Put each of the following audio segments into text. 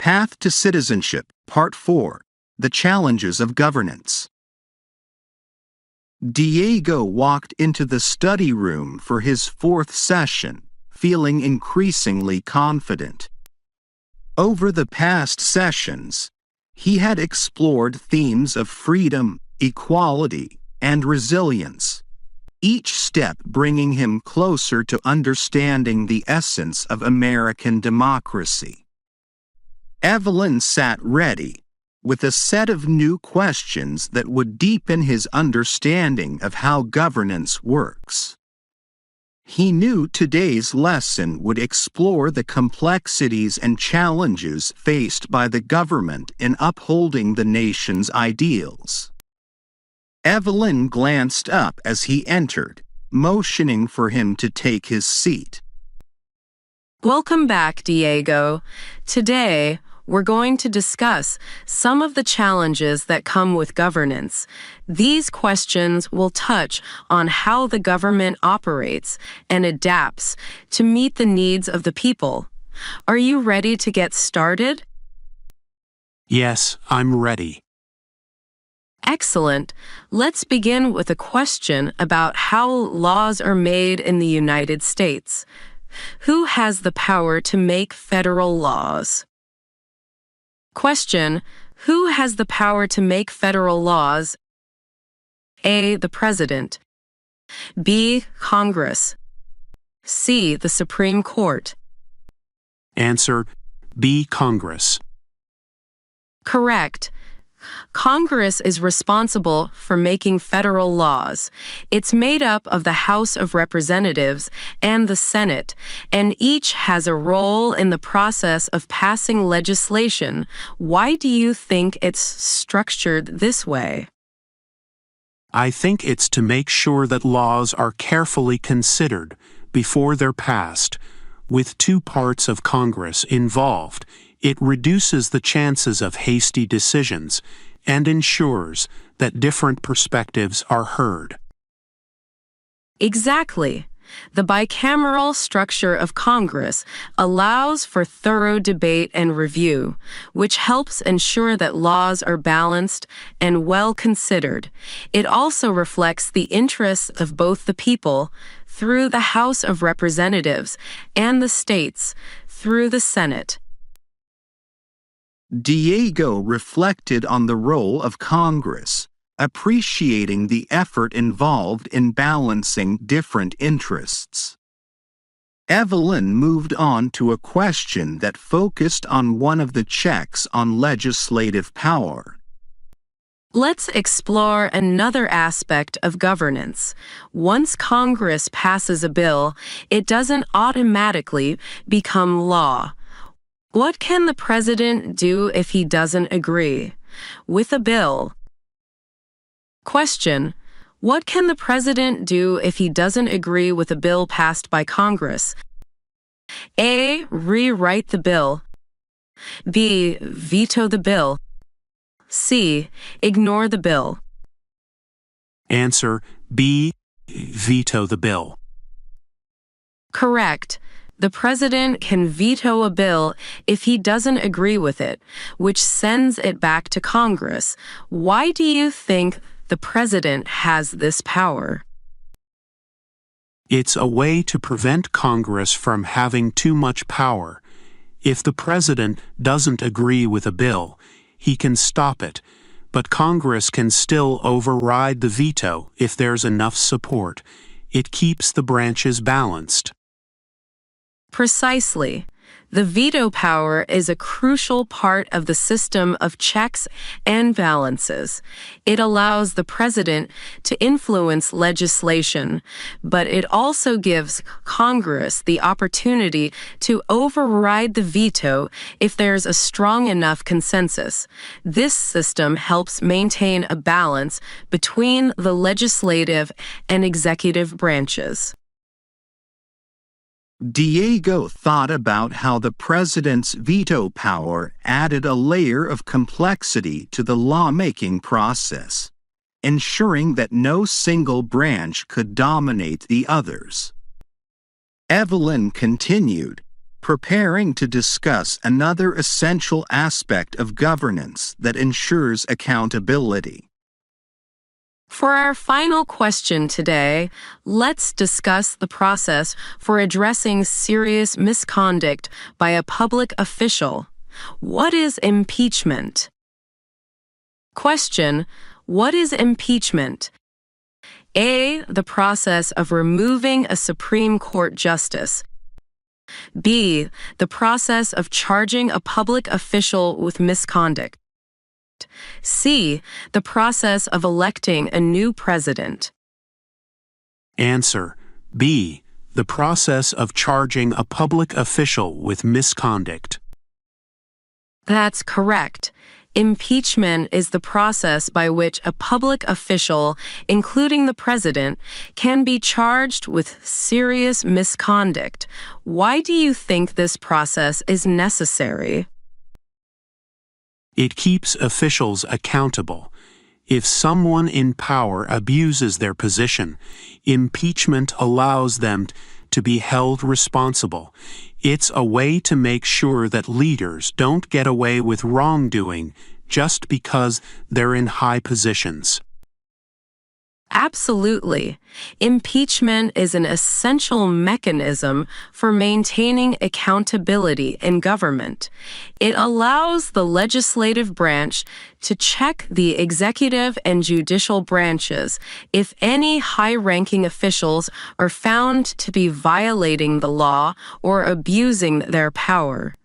Path to Citizenship, Part 4, The Challenges of Governance. Diego walked into the study room for his fourth session, feeling increasingly confident. Over the past sessions, he had explored themes of freedom, equality, and resilience, each step bringing him closer to understanding the essence of American democracy. Evelyn sat ready, with a set of new questions that would deepen his understanding of how governance works. He knew today's lesson would explore the complexities and challenges faced by the government in upholding the nation's ideals. Evelyn glanced up as he entered, motioning for him to take his seat. Welcome back, Diego. Today, we're going to discuss some of the challenges that come with governance. These questions will touch on how the government operates and adapts to meet the needs of the people. Are you ready to get started? Yes, I'm ready. Excellent. Let's begin with a question about how laws are made in the United States. Who has the power to make federal laws? Question: Who has the power to make federal laws? A. The President. B. Congress. C. The Supreme Court. Answer: B. Congress. Correct. Congress is responsible for making federal laws. It's made up of the House of Representatives and the Senate, and each has a role in the process of passing legislation. Why do you think it's structured this way? I think it's to make sure that laws are carefully considered before they're passed. With two parts of Congress involved, it reduces the chances of hasty decisions and ensures that different perspectives are heard. Exactly. The bicameral structure of Congress allows for thorough debate and review, which helps ensure that laws are balanced and well considered. It also reflects the interests of both the people, through the House of Representatives, and the states, through the Senate. Diego reflected on the role of Congress, appreciating the effort involved in balancing different interests. Evelyn moved on to a question that focused on one of the checks on legislative power. Let's explore another aspect of governance. Once Congress passes a bill, it doesn't automatically become law. What can the president do if he doesn't agree with a bill? Question: What can the president do if he doesn't agree with a bill passed by Congress? A. Rewrite the bill. B. Veto the bill. C. Ignore the bill. Answer: B. Veto the bill. Correct. The president can veto a bill if he doesn't agree with it, which sends it back to Congress. Why do you think the president has this power? It's a way to prevent Congress from having too much power. If the president doesn't agree with a bill, he can stop it, but Congress can still override the veto if there's enough support. It keeps the branches balanced. Precisely. The veto power is a crucial part of the system of checks and balances. It allows the president to influence legislation, but it also gives Congress the opportunity to override the veto if there's a strong enough consensus. This system helps maintain a balance between the legislative and executive branches. Diego thought about how the president's veto power added a layer of complexity to the lawmaking process, ensuring that no single branch could dominate the others. Evelyn continued, preparing to discuss another essential aspect of governance that ensures accountability. For our final question today, let's discuss the process for addressing serious misconduct by a public official. What is impeachment? Question: what is impeachment? A. The process of removing a Supreme Court justice. B. The process of charging a public official with misconduct. C. The process of electing a new president. Answer: B. The process of charging a public official with misconduct. That's correct. Impeachment is the process by which a public official, including the president, can be charged with serious misconduct. Why do you think this process is necessary? It keeps officials accountable. If someone in power abuses their position, impeachment allows them to be held responsible. It's a way to make sure that leaders don't get away with wrongdoing just because they're in high positions. Absolutely. Impeachment is an essential mechanism for maintaining accountability in government. It allows the legislative branch to check the executive and judicial branches if any high-ranking officials are found to be violating the law or abusing their power.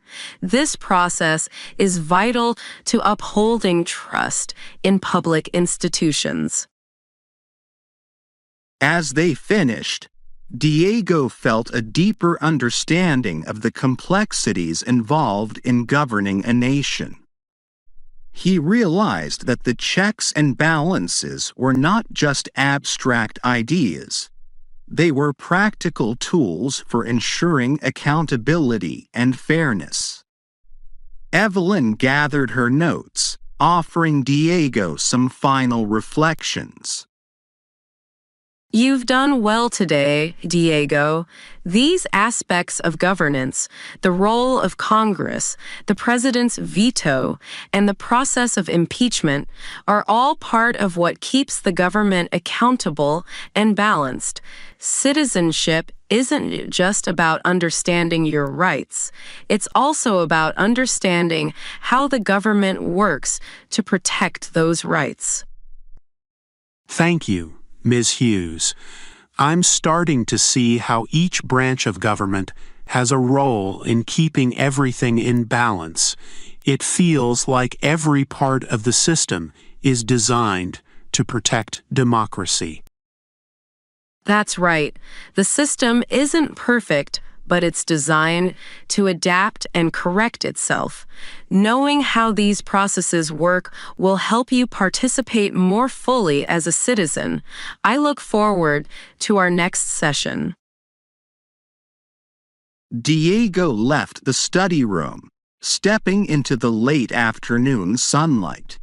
This process is vital to upholding trust in public institutions. As they finished, Diego felt a deeper understanding of the complexities involved in governing a nation. He realized that the checks and balances were not just abstract ideas. They were practical tools for ensuring accountability and fairness. Evelyn gathered her notes, offering Diego some final reflections. You've done well today, Diego. These aspects of governance, the role of Congress, the president's veto, and the process of impeachment are all part of what keeps the government accountable and balanced. Citizenship isn't just about understanding your rights. It's also about understanding how the government works to protect those rights. Thank you, Ms. Hughes. I'm starting to see how each branch of government has a role in keeping everything in balance. It feels like every part of the system is designed to protect democracy. That's right. The system isn't perfect, but it's designed to adapt and correct itself. Knowing how these processes work will help you participate more fully as a citizen. I look forward to our next session. Diego left the study room, stepping into the late afternoon sunlight.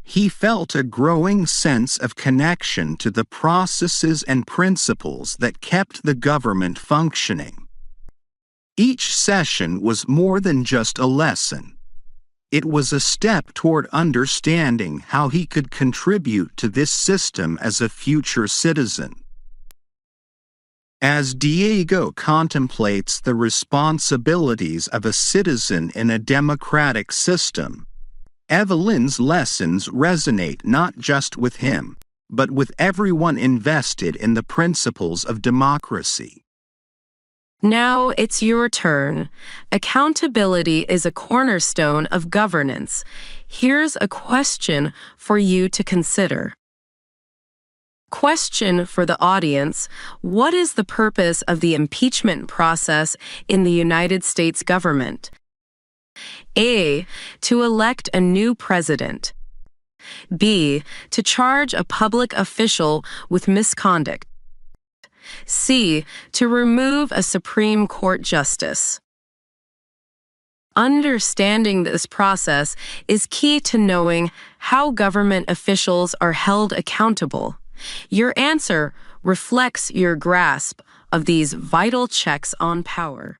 He felt a growing sense of connection to the processes and principles that kept the government functioning. Each session was more than just a lesson. It was a step toward understanding how he could contribute to this system as a future citizen. As Diego contemplates the responsibilities of a citizen in a democratic system, Evelyn's lessons resonate not just with him, but with everyone invested in the principles of democracy. Now it's your turn. Accountability is a cornerstone of governance. Here's a question for you to consider. Question for the audience: what is the purpose of the impeachment process in the United States government? A. To elect a new president. B. To charge a public official with misconduct. C. To remove a Supreme Court justice. Understanding this process is key to knowing how government officials are held accountable. Your answer reflects your grasp of these vital checks on power.